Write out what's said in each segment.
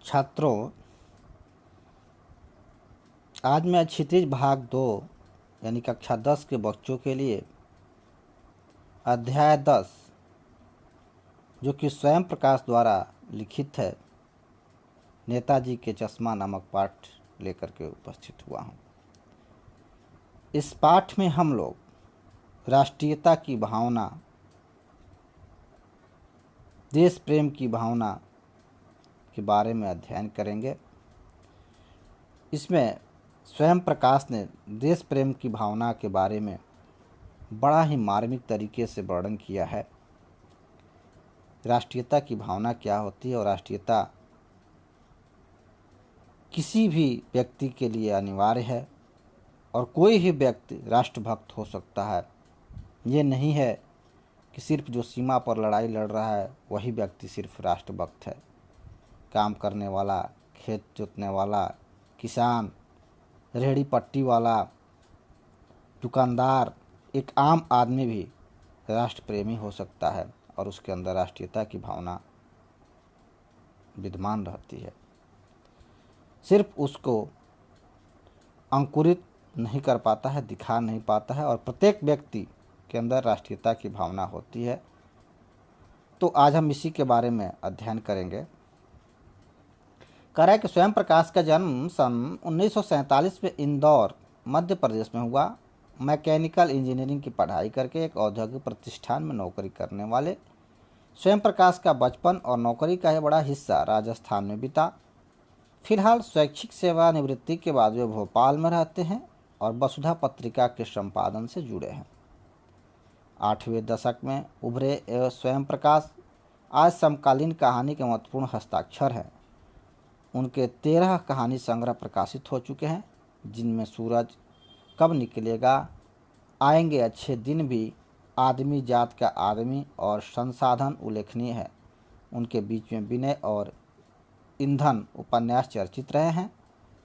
छात्रों, आज मैं क्षितिज भाग 2 यानी कक्षा 10 के बच्चों के लिए अध्याय 10 जो कि स्वयं प्रकाश द्वारा लिखित है, नेताजी के चश्मा नामक पाठ लेकर के उपस्थित हुआ हूँ। इस पाठ में हम लोग राष्ट्रीयता की भावना, देश प्रेम की भावना के बारे में अध्ययन करेंगे। इसमें स्वयं प्रकाश ने देश प्रेम की भावना के बारे में बड़ा ही मार्मिक तरीके से वर्णन किया है। राष्ट्रीयता की भावना क्या होती है और राष्ट्रीयता किसी भी व्यक्ति के लिए अनिवार्य है और कोई भी व्यक्ति राष्ट्रभक्त हो सकता है। ये नहीं है कि सिर्फ जो सीमा पर लड़ाई लड़ रहा है वही व्यक्ति सिर्फ राष्ट्रभक्त है। काम करने वाला, खेत जोतने वाला, किसान, रेहड़ी पट्टी वाला, दुकानदार, एक आम आदमी भी राष्ट्र प्रेमी हो सकता है और उसके अंदर राष्ट्रीयता की भावना विद्यमान रहती है। सिर्फ उसको अंकुरित नहीं कर पाता है, दिखा नहीं पाता है, और प्रत्येक व्यक्ति के अंदर राष्ट्रीयता की भावना होती है। तो आज हम इसी के बारे में अध्ययन करेंगे। कह रहा है कि स्वयं प्रकाश का जन्म सन 1947 में इंदौर, मध्य प्रदेश में हुआ। मैकेनिकल इंजीनियरिंग की पढ़ाई करके एक औद्योगिक प्रतिष्ठान में नौकरी करने वाले स्वयं प्रकाश का बचपन और नौकरी का बड़ा हिस्सा राजस्थान में बीता। फिलहाल स्वैच्छिक सेवानिवृत्ति के बाद वे भोपाल में रहते हैं और वसुधा पत्रिका के संपादन से जुड़े हैं। 8वें दशक में उभरे स्वयं प्रकाश आज समकालीन कहानी के महत्वपूर्ण हस्ताक्षर हैं। उनके 13 कहानी संग्रह प्रकाशित हो चुके हैं, जिनमें सूरज, कब निकलेगा, आएंगे अच्छे दिन भी, आदमी जात का आदमी और संसाधन उल्लेखनीय है। उनके बीच में विनय और ईंधन उपन्यास चर्चित रहे हैं।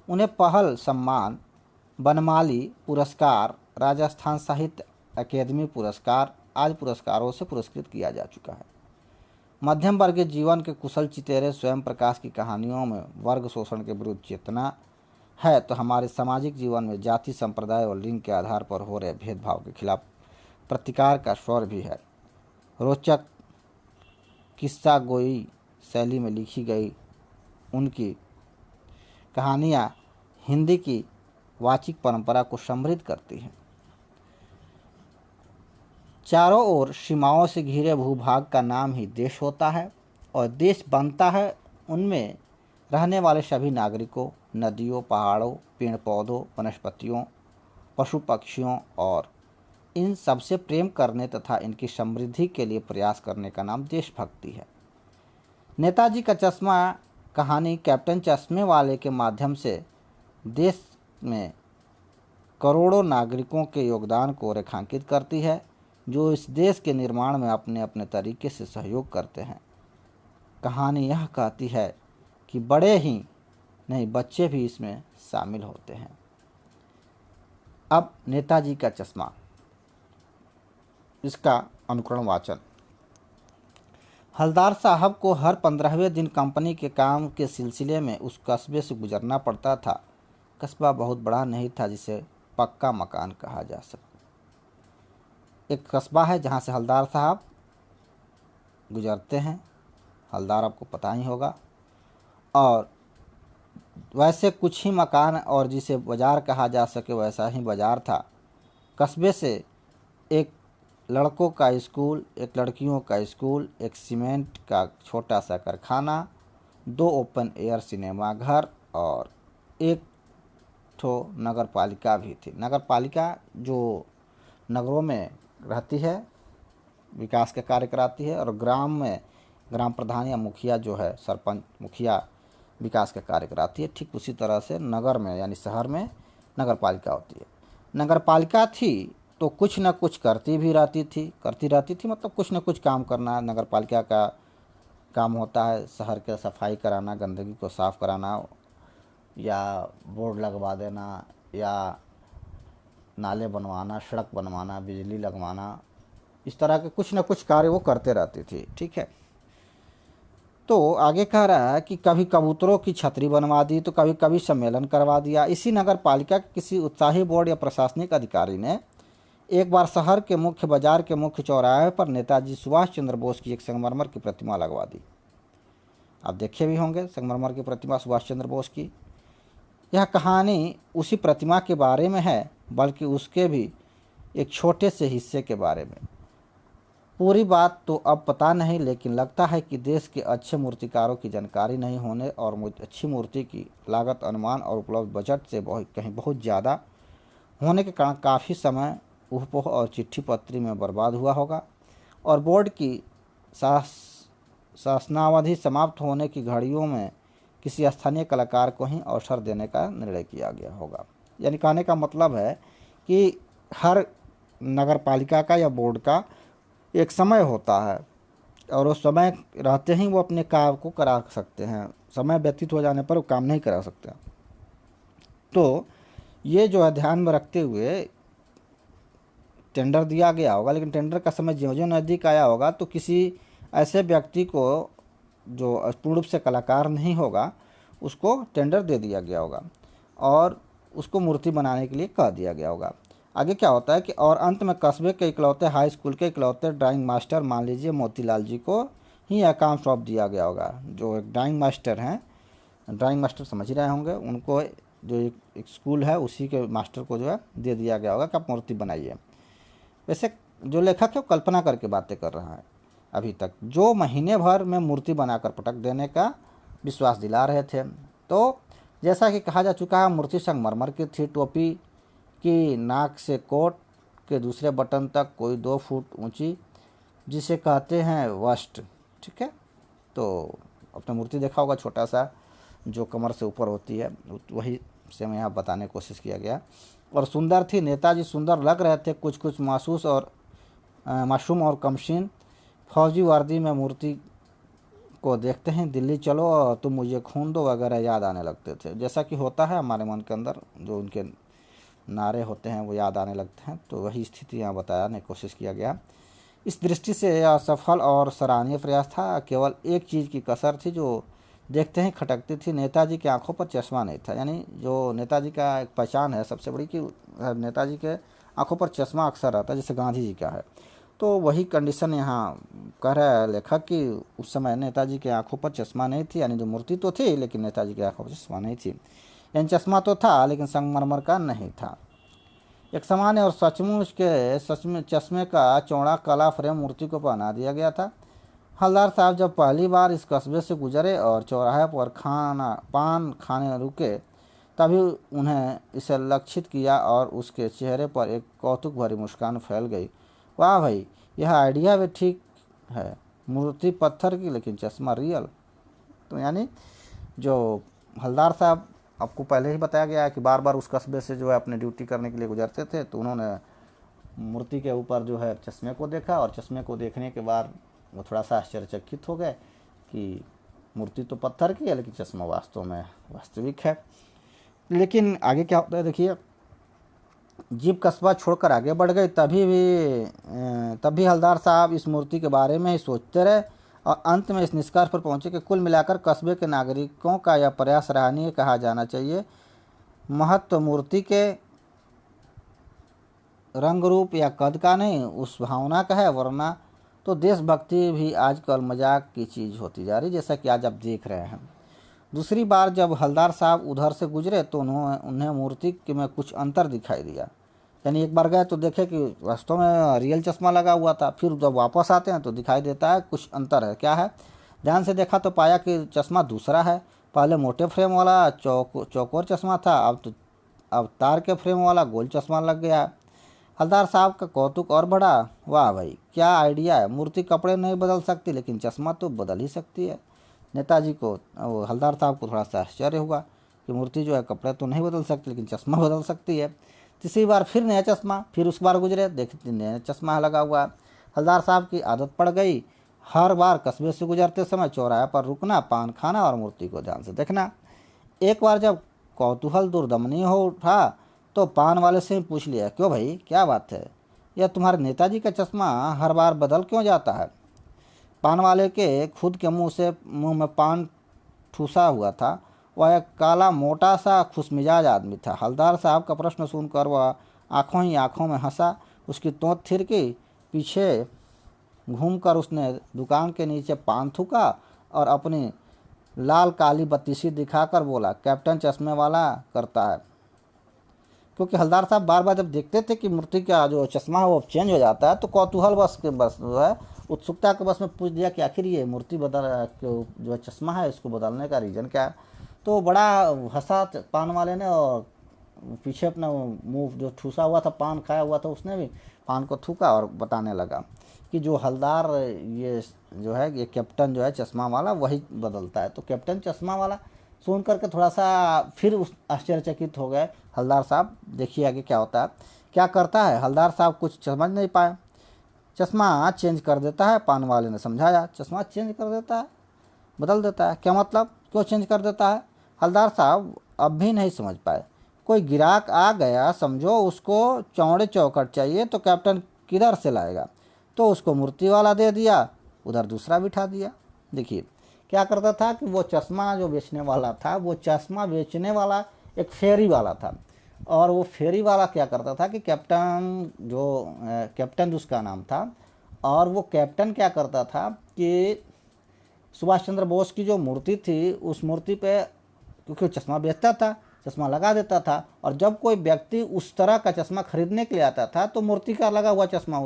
उन्हें पहल सम्मान, बनमाली पुरस्कार, राजस्थान साहित्य अकेदमी पुरस्कार आदि पुरस्कारों से पुरस्कृत किया जा चुका है। मध्यम वर्गीय जीवन के कुशल चितेरे स्वयं प्रकाश की कहानियों में वर्ग शोषण के विरुद्ध चेतना है, तो हमारे सामाजिक जीवन में जाति, संप्रदाय और लिंग के आधार पर हो रहे भेदभाव के खिलाफ प्रतिकार का स्वर भी है। रोचक किस्सा गोई शैली में लिखी गई उनकी कहानियाँ हिंदी की वाचिक परंपरा को समृद्ध करती हैं। चारों ओर सीमाओं से घिरे भूभाग का नाम ही देश होता है और देश बनता है उनमें रहने वाले सभी नागरिकों, नदियों, पहाड़ों, पेड़ पौधों, वनस्पतियों, पशु पक्षियों और इन सबसे प्रेम करने तथा इनकी समृद्धि के लिए प्रयास करने का नाम देशभक्ति है। नेताजी का चश्मा कहानी कैप्टन चश्मे वाले के माध्यम से देश में करोड़ों नागरिकों के योगदान को रेखांकित करती है, जो इस देश के निर्माण में अपने अपने तरीके से सहयोग करते हैं। कहानी यह कहती है कि बड़े ही नहीं, बच्चे भी इसमें शामिल होते हैं। अब नेताजी का चश्मा, इसका अनुकरण वाचन। हलदार साहब को हर 15वें दिन कंपनी के काम के सिलसिले में उस कस्बे से गुजरना पड़ता था। कस्बा बहुत बड़ा नहीं था जिसे पक्का मकान कहा जा सके। एक कस्बा है जहाँ से हलदार साहब गुजरते हैं। हलदार आपको पता ही होगा। और वैसे कुछ ही मकान और जिसे बाज़ार कहा जा सके वैसा ही बाज़ार था। कस्बे से एक लड़कों का स्कूल, एक लड़कियों का स्कूल, एक सीमेंट का छोटा सा कारखाना, 2 ओपन एयर सिनेमा घर और एक ठो नगर पालिका भी थी। नगर पालिका जो नगरों में रहती है, विकास के कार्य कराती है, और ग्राम में ग्राम प्रधान या मुखिया जो है, सरपंच मुखिया, विकास का कार्य कराती है। ठीक उसी तरह से नगर में यानी शहर में नगर पालिका होती है। नगर पालिका थी तो कुछ न कुछ करती रहती थी, मतलब कुछ न कुछ काम करना नगर पालिका का काम होता है। शहर के सफाई कराना, गंदगी को साफ कराना, या बोर्ड लगवा देना, या नाले बनवाना, सड़क बनवाना, बिजली लगवाना, इस तरह के कुछ न कुछ कार्य वो करते रहती थी। ठीक है। तो आगे कह रहा है कि कभी कबूतरों की छतरी बनवा दी, तो कभी कभी सम्मेलन करवा दिया। इसी नगर पालिका के किसी उत्साही बोर्ड या प्रशासनिक अधिकारी ने एक बार शहर के मुख्य बाजार के मुख्य चौराहे पर नेताजी सुभाष चंद्र बोस की एक संगमरमर की प्रतिमा लगवा दी। आप देखे भी होंगे संगमरमर की प्रतिमा सुभाष चंद्र बोस की। यह कहानी उसी प्रतिमा के बारे में है, बल्कि उसके भी एक छोटे से हिस्से के बारे में। पूरी बात तो अब पता नहीं, लेकिन लगता है कि देश के अच्छे मूर्तिकारों की जानकारी नहीं होने और अच्छी मूर्ति की लागत अनुमान और उपलब्ध बजट से कहीं बहुत ज़्यादा होने के कारण काफ़ी समय ऊहपोह और चिट्ठी पत्री में बर्बाद हुआ होगा, और बोर्ड की शासनावधि समाप्त होने की घड़ियों में किसी स्थानीय कलाकार को ही अवसर देने का निर्णय किया गया होगा। यानी कहने का मतलब है कि हर नगर पालिका का या बोर्ड का एक समय होता है, और उस समय रहते ही वो अपने काम को करा सकते हैं। समय व्यतीत हो जाने पर वो काम नहीं करा सकते। तो ये जो है ध्यान में रखते हुए टेंडर दिया गया होगा, लेकिन टेंडर का समय ज्यों ज्यों नज़दीक आया होगा तो किसी ऐसे व्यक्ति को जो पूर्ण रूप से कलाकार नहीं होगा उसको टेंडर दे दिया गया होगा और उसको मूर्ति बनाने के लिए कह दिया गया होगा। आगे क्या होता है कि और अंत में कस्बे के इकलौते हाई स्कूल के इकलौते ड्राइंग मास्टर मान लीजिए मोतीलाल जी को ही यह काम सौंप दिया गया होगा। जो एक ड्राइंग मास्टर हैं, ड्राइंग मास्टर समझ रहे होंगे, उनको जो एक स्कूल है उसी के मास्टर को जो है दे दिया गया होगा कि आप मूर्ति बनाइए। वैसे जो लेखक है वो कल्पना करके बातें कर रहा है अभी तक, जो महीने भर में मूर्ति बनाकर पटक देने का विश्वास दिला रहे थे। तो जैसा कि कहा जा चुका है, मूर्ति संगमरमर की थी, टोपी की नाक से कोट के दूसरे बटन तक कोई 2 फुट ऊंची, जिसे कहते हैं वस्ट। ठीक है, तो अपना मूर्ति देखा होगा छोटा सा जो कमर से ऊपर होती है, वही से मैं यहाँ बताने की कोशिश किया गया। और सुंदर थी, नेताजी सुंदर लग रहे थे, कुछ कुछ मासूम और कमशीन। फौजी वर्दी में मूर्ति को देखते हैं दिल्ली चलो और तुम मुझे खून दो वगैरह याद आने लगते थे। जैसा कि होता है हमारे मन के अंदर जो उनके नारे होते हैं वो याद आने लगते हैं, तो वही स्थिति यहाँ बताने की कोशिश किया गया। इस दृष्टि से यह सफल और सराहनीय प्रयास था। केवल एक चीज़ की कसर थी जो देखते ही खटकती थी, नेताजी की आंखों पर चश्मा नहीं था। यानी जो नेताजी का एक पहचान है सबसे बड़ी कि नेताजी के आंखों पर चश्मा अक्सर रहता है, जैसे गांधी जी का है। तो वही कंडीशन यहाँ कह रहा है लेखक कि उस समय नेताजी के आंखों पर चश्मा नहीं थी। यानी जो मूर्ति तो थी लेकिन नेताजी की आंखों पर चश्मा नहीं थी। यानी चश्मा तो था लेकिन संगमरमर का नहीं था। एक सामान्य और सचमुच चश्मे का चौड़ा काला फ्रेम मूर्ति को पहना दिया गया था। हलदार साहब जब पहली बार इस कस्बे से गुजरे और चौराहे पर पान खाने रुके, तभी उन्हें इसे लक्षित किया और उसके चेहरे पर एक कौतुक भरी मुस्कान फैल गई। वाह भाई, यह आइडिया भी ठीक है, मूर्ति पत्थर की लेकिन चश्मा रियल। तो यानी जो हलदार साहब, आपको पहले ही बताया गया है कि बार बार उस कस्बे से जो है अपने ड्यूटी करने के लिए गुजरते थे, तो उन्होंने मूर्ति के ऊपर जो है चश्मे को देखा और चश्मे को देखने के बाद वो थोड़ा सा आश्चर्यचकित हो गए कि मूर्ति तो पत्थर की है लेकिन चश्मा वास्तव में वास्तविक है। लेकिन आगे क्या होता है देखिए, जीप कस्बा छोड़कर आगे बढ़ गई, तभी हलदार साहब इस मूर्ति के बारे में ही सोचते रहे और अंत में इस निष्कर्ष पर पहुंचे कि कुल मिलाकर कस्बे के नागरिकों का यह प्रयास सराहनीय कहा जाना चाहिए। महत्व मूर्ति के रंग रूप या कद का नहीं, उस भावना का है, वरना तो देशभक्ति भी आजकल मजाक की चीज़ होती जा रही, जैसा कि आज आप देख रहे हैं। दूसरी बार जब हलदार साहब उधर से गुजरे तो उन्हें मूर्ति में कुछ अंतर दिखाई दिया। यानी एक बार गए तो देखे कि वास्तव में रियल चश्मा लगा हुआ था, फिर जब वापस आते हैं तो दिखाई देता है कुछ अंतर है। क्या है? ध्यान से देखा तो पाया कि चश्मा दूसरा है। पहले मोटे फ्रेम वाला चौकोर चश्मा था, अब तार के फ्रेम वाला गोल चश्मा लग गया। हलदार साहब का कौतुक और बढ़ा। वाह भाई, क्या आइडिया है, मूर्ति कपड़े नहीं बदल सकती लेकिन चश्मा तो बदल ही सकती है। नेताजी को, हलदार साहब को थोड़ा सा आश्चर्य हुआ कि मूर्ति जो है कपड़े तो नहीं बदल सकती लेकिन चश्मा बदल सकती है। तीसरी बार फिर नया चश्मा, फिर उस बार गुजरे, देखते नया चश्मा लगा हुआ। हलदार साहब की आदत पड़ गई हर बार कस्बे से गुजरते समय चौराहे पर रुकना, पान खाना और मूर्ति को ध्यान से देखना। एक बार जब कौतूहल दुर्दमनीय हो उठा तो पान वाले से ही पूछ लिया, क्यों भाई, क्या बात है, यह तुम्हारे नेताजी का चश्मा हर बार बदल क्यों जाता है? पान वाले के खुद के मुंह में पान ठूसा हुआ था। वह एक काला मोटा सा खुशमिजाज आदमी था। हवलदार साहब का प्रश्न सुनकर वह आंखों ही आंखों में हंसा। उसकी तोंत थिरकी। पीछे घूमकर उसने दुकान के नीचे पान थूका और अपनी लाल काली बत्तीसी दिखाकर बोला, कैप्टन चश्मे वाला करता है। क्योंकि हवलदार साहब बार बार जब देखते थे कि मूर्ति का जो चश्मा है वो चेंज हो जाता है, तो कौतूहल बस जो है उत्सुकता के बस में पूछ दिया कि आखिर ये मूर्ति जो चश्मा है इसको बदलने का रीज़न क्या है। तो बड़ा हंसा पान वाले ने और पीछे अपना मुंह जो ठूसा हुआ था, पान खाया हुआ था, उसने भी पान को थूका और बताने लगा कि जो हवलदार ये जो है ये कैप्टन जो है चश्मा वाला वही बदलता है। तो कैप्टन चश्मा वाला सुन करके थोड़ा सा फिर उस आश्चर्यचकित हो गए हवलदार साहब। देखिए आगे क्या होता है, क्या करता है। हवलदार साहब कुछ समझ नहीं पाए। चश्मा चेंज कर देता है, पान वाले ने समझाया। चश्मा चेंज कर देता है, बदल देता है, क्या मतलब, क्यों चेंज कर देता है। हवलदार साहब अब भी नहीं समझ पाए। कोई गिराक आ गया समझो, उसको चौड़े चौखट चाहिए तो कैप्टन किधर से लाएगा, तो उसको मूर्ति वाला दे दिया, उधर दूसरा बिठा दिया। देखिए क्या करता था कि वो चश्मा जो बेचने वाला था, वो चश्मा बेचने वाला एक फेरी वाला था। और वो फेरी वाला क्या करता था कि कैप्टन उसका नाम था। और वो कैप्टन क्या करता था कि सुभाष चंद्र बोस की जो मूर्ति थी उस मूर्ति पे, क्योंकि चश्मा बेचता था, चश्मा लगा देता था। और जब कोई व्यक्ति उस तरह का चश्मा खरीदने के लिए आता था तो मूर्ति का लगा हुआ चश्मा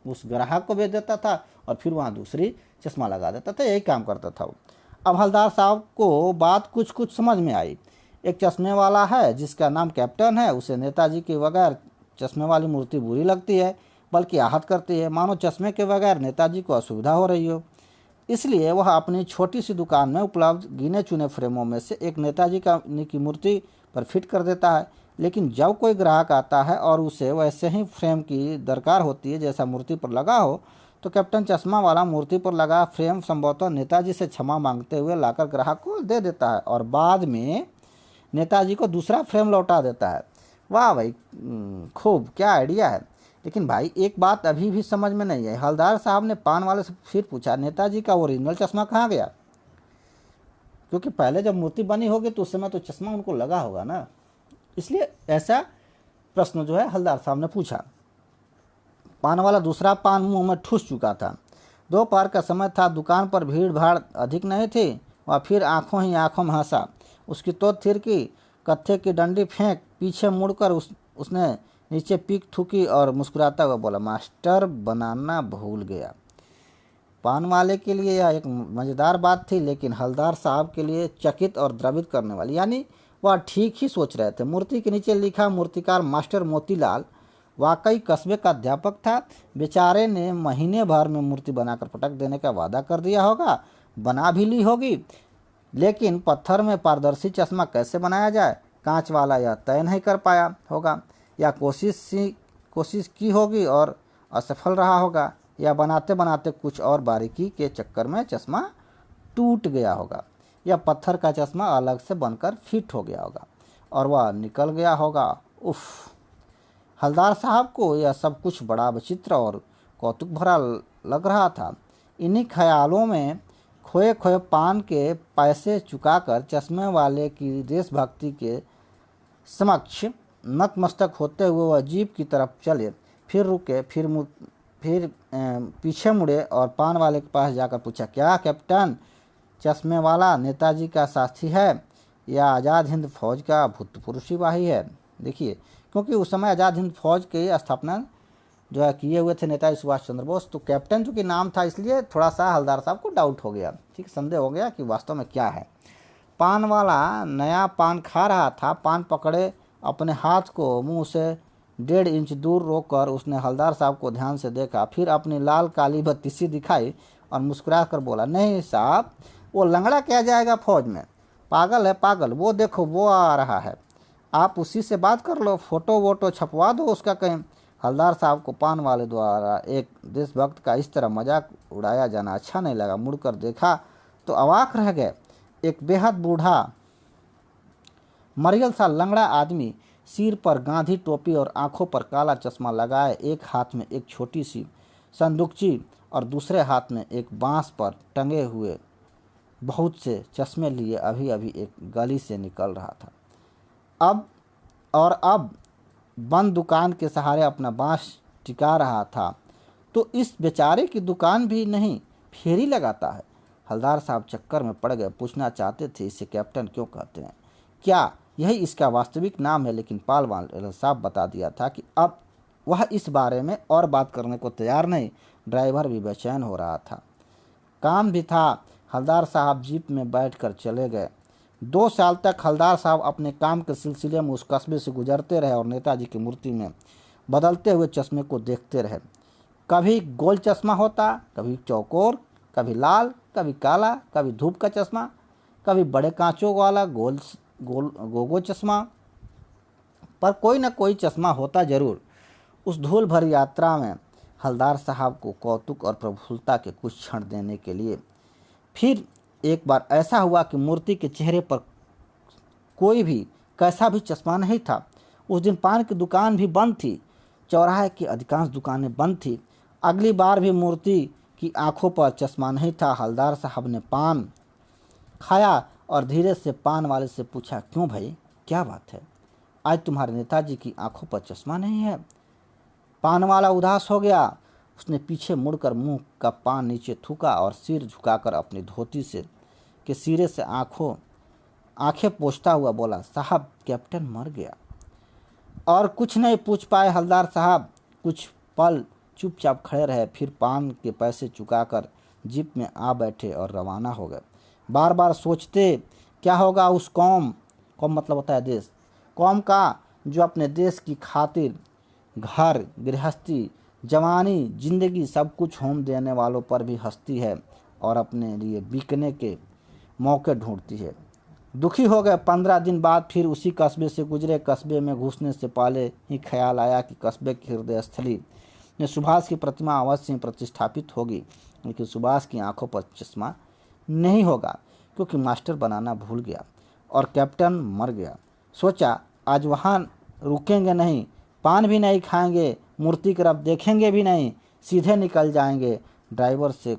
उस ग्राहक को बेच देता था और फिर वहाँ दूसरी चश्मा लगा देता था। यही काम करता था वो। अब हवलदार साहब को बात कुछ कुछ समझ में आई। एक चश्मे वाला है जिसका नाम कैप्टन है, उसे नेताजी के बगैर चश्मे वाली मूर्ति बुरी लगती है, बल्कि आहत करती है, मानो चश्मे के बगैर नेताजी को असुविधा हो रही हो। इसलिए वह अपनी छोटी सी दुकान में उपलब्ध गिने चुने फ्रेमों में से एक नेताजी की मूर्ति पर फिट कर देता है। लेकिन जब कोई ग्राहक आता है और उसे वैसे ही फ्रेम की दरकार होती है जैसा मूर्ति पर लगा हो, तो कैप्टन चश्मा वाला मूर्ति पर लगा फ्रेम संभवतः नेताजी से क्षमा मांगते हुए लाकर ग्राहक को दे देता है और बाद में नेताजी को दूसरा फ्रेम लौटा देता है। वाह भाई, खूब, क्या आइडिया है। लेकिन भाई एक बात अभी भी समझ में नहीं है। हवलदार साहब ने पान वाले से फिर पूछा, नेताजी का ओरिजिनल चश्मा कहाँ गया, क्योंकि पहले जब मूर्ति बनी होगी तो उस समय तो चश्मा उनको लगा होगा ना। इसलिए ऐसा प्रश्न जो है हवलदार साहब ने पूछा। पान वाला दूसरा पान मुंह में ठूस चुका था। दोपहर का समय था, दुकान पर भीड़ भाड़ अधिक नहीं थी। वह फिर आंखों ही आंखों में हंसा। उसकी तोत थिरकी, कत्थे की डंडी फेंक पीछे मुड़कर उसने नीचे पीक थूकी और मुस्कुराता हुआ बोला, मास्टर बनाना भूल गया। पान वाले के लिए यह एक मज़ेदार बात थी, लेकिन हवलदार साहब के लिए चकित और द्रवित करने वाली। यानी वह ठीक ही सोच रहे थे। मूर्ति के नीचे लिखा मूर्तिकार मास्टर मोतीलाल वाकई कस्बे का अध्यापक था। बेचारे ने महीने भर में मूर्ति बनाकर पटक देने का वादा कर दिया होगा, बना भी ली होगी, लेकिन पत्थर में पारदर्शी चश्मा कैसे बनाया जाए, कांच वाला यह तय नहीं कर पाया होगा, या कोशिश की होगी और असफल रहा होगा, या बनाते बनाते कुछ और बारीकी के चक्कर में चश्मा टूट गया होगा, या पत्थर का चश्मा अलग से बनकर फिट हो गया होगा और वह निकल गया होगा। उफ, हवलदार साहब को यह सब कुछ बड़ा विचित्र और कौतुक भरा लग रहा था। इन्हीं ख्यालों में खोए खोए पान के पैसे चुकाकर चश्मे वाले की देशभक्ति के समक्ष नतमस्तक होते हुए वह जीप की तरफ चले। फिर रुके, फिर पीछे मुड़े और पान वाले के पास जाकर पूछा, क्या कैप्टन चश्मे वाला नेताजी का साथी है या आज़ाद हिंद फौज का भूतपूर्व सिपाही है। देखिए, क्योंकि उस समय आज़ाद हिंद फौज की स्थापना जो है किए हुए थे नेताजी सुभाष चंद्र बोस, तो कैप्टन चूँकि नाम था इसलिए थोड़ा सा हवलदार साहब को डाउट हो गया, ठीक, संदेह हो गया कि वास्तव में क्या है। पान वाला नया पान खा रहा था। पान पकड़े अपने हाथ को मुंह से 1.5 इंच दूर रोककर उसने हवलदार साहब को ध्यान से देखा, फिर अपनी लाल काली बत्तीसी दिखाई और मुस्कुरा कर बोला, नहीं साहब, वो लंगड़ा क्या जाएगा फौज में, पागल है पागल, वो देखो वो आ रहा है, आप उसी से बात कर लो, फोटो वोटो छपवा दो उसका कहीं। हवलदार साहब को पान वाले द्वारा एक देशभक्त का इस तरह मजाक उड़ाया जाना अच्छा नहीं लगा। मुड़कर देखा तो अवाक रह गए। एक बेहद बूढ़ा मरियल सा लंगड़ा आदमी, सिर पर गांधी टोपी और आंखों पर काला चश्मा लगाए, एक हाथ में एक छोटी सी संदूकची और दूसरे हाथ में एक बांस पर टंगे हुए बहुत से चश्मे लिए अभी अभी एक गली से निकल रहा था। अब बंद दुकान के सहारे अपना बांस टिका रहा था। तो इस बेचारे की दुकान भी नहीं फेरी लगाता है। हलदार साहब चक्कर में पड़ गए। पूछना चाहते थे इसे कैप्टन क्यों कहते हैं, क्या यही इसका वास्तविक नाम है, लेकिन पाल वाले साहब बता दिया था कि अब वह इस बारे में और बात करने को तैयार नहीं। ड्राइवर भी बेचैन हो रहा था, काम भी था। हलदार साहब जीप में बैठकर चले गए। 2 साल तक हलदार साहब अपने काम के सिलसिले में उस कस्बे से गुजरते रहे और नेताजी की मूर्ति में बदलते हुए चश्मे को देखते रहे। कभी गोल चश्मा होता, कभी चौकोर, कभी लाल, कभी काला, कभी धूप का चश्मा, कभी बड़े कांचों वाला गोगो चश्मा, पर कोई न कोई चश्मा होता जरूर। उस धूल भरी यात्रा में हलदार साहब को कौतुक और प्रफुल्लता के कुछ क्षण देने के लिए फिर एक बार ऐसा हुआ कि मूर्ति के चेहरे पर कोई भी कैसा भी चश्मा नहीं था। उस दिन पान की दुकान भी बंद थी, चौराहे की अधिकांश दुकानें बंद थी। अगली बार भी मूर्ति की आंखों पर चश्मा नहीं था। हलदार साहब ने पान खाया और धीरे से पान वाले से पूछा, क्यों भाई, क्या बात है, आज तुम्हारे नेताजी की आंखों पर चश्मा नहीं है? पान वाला उदास हो गया। उसने पीछे मुड़कर मुंह का पान नीचे थूका और सिर झुकाकर अपनी धोती से के सिरे से आंखें पोंछता हुआ बोला, साहब कैप्टन मर गया। और कुछ नहीं पूछ पाए हलदार साहब। कुछ पल चुपचाप खड़े रहे, फिर पान के पैसे चुकाकर जीप में आ बैठे और रवाना हो गए। बार बार सोचते क्या होगा उस कौम मतलब होता है देश, कौम का जो अपने देश की खातिर घर गृहस्थी जवानी जिंदगी सब कुछ होम देने वालों पर भी हंसती है और अपने लिए बिकने के मौके ढूंढती है। दुखी हो गए। 15 दिन बाद फिर उसी कस्बे से गुजरे। कस्बे में घुसने से पहले ही ख्याल आया कि कस्बे की हृदय स्थली में सुभाष की प्रतिमा अवश्य ही प्रतिष्ठापित होगी, लेकिन सुभाष की आंखों पर चश्मा नहीं होगा क्योंकि मास्टर बनाना भूल गया और कैप्टन मर गया। सोचा आज वहाँ रुकेंगे नहीं, पान भी नहीं खाएंगे, मूर्ति की तरफ देखेंगे भी नहीं, सीधे निकल जाएंगे। ड्राइवर से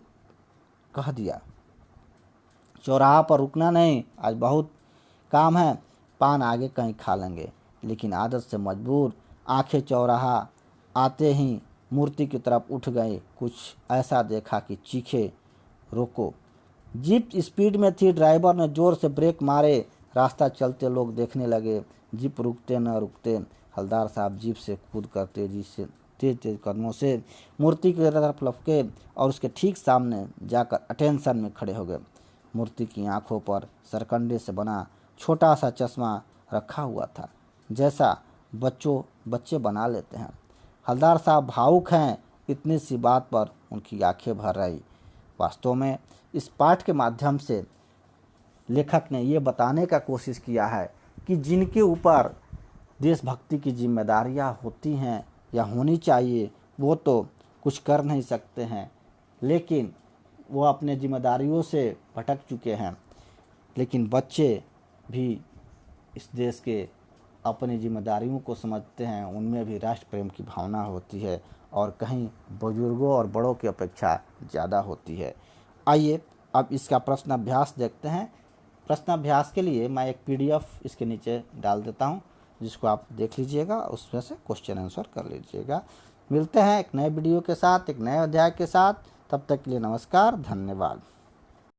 कह दिया चौराहा पर रुकना नहीं, आज बहुत काम है, पान आगे कहीं खा लेंगे। लेकिन आदत से मजबूर आंखें चौराहा आते ही मूर्ति की तरफ उठ गए। कुछ ऐसा देखा कि चीखे, रोको। जीप स्पीड में थी। ड्राइवर ने जोर से ब्रेक मारे। रास्ता चलते लोग देखने लगे। जीप रुकते न रुकते हलदार साहब जीप से कूद कर तेज कदमों से मूर्ति की तरफ लपके और उसके ठीक सामने जाकर अटेंशन में खड़े हो गए। मूर्ति की आंखों पर सरकंडे से बना छोटा सा चश्मा रखा हुआ था, जैसा बच्चे बना लेते हैं। हलदार साहब भावुक हैं, इतनी सी बात पर उनकी आंखें भर रही। वास्तव में इस पाठ के माध्यम से लेखक ने ये बताने का कोशिश किया है कि जिनके ऊपर देशभक्ति की जिम्मेदारियां होती हैं या होनी चाहिए, वो तो कुछ कर नहीं सकते हैं, लेकिन वो अपने जिम्मेदारियों से भटक चुके हैं। लेकिन बच्चे भी इस देश के अपनी जिम्मेदारियों को समझते हैं, उनमें भी राष्ट्र प्रेम की भावना होती है और कहीं बुजुर्गों और बड़ों की अपेक्षा ज़्यादा होती है। आइए अब इसका प्रश्न अभ्यास देखते हैं। प्रश्न अभ्यास के लिए मैं एक PDF इसके नीचे डाल देता हूं, जिसको आप देख लीजिएगा, उसमें से क्वेश्चन आंसर कर लीजिएगा। मिलते हैं एक नए वीडियो के साथ, एक नए अध्याय के साथ। तब तक के लिए नमस्कार, धन्यवाद।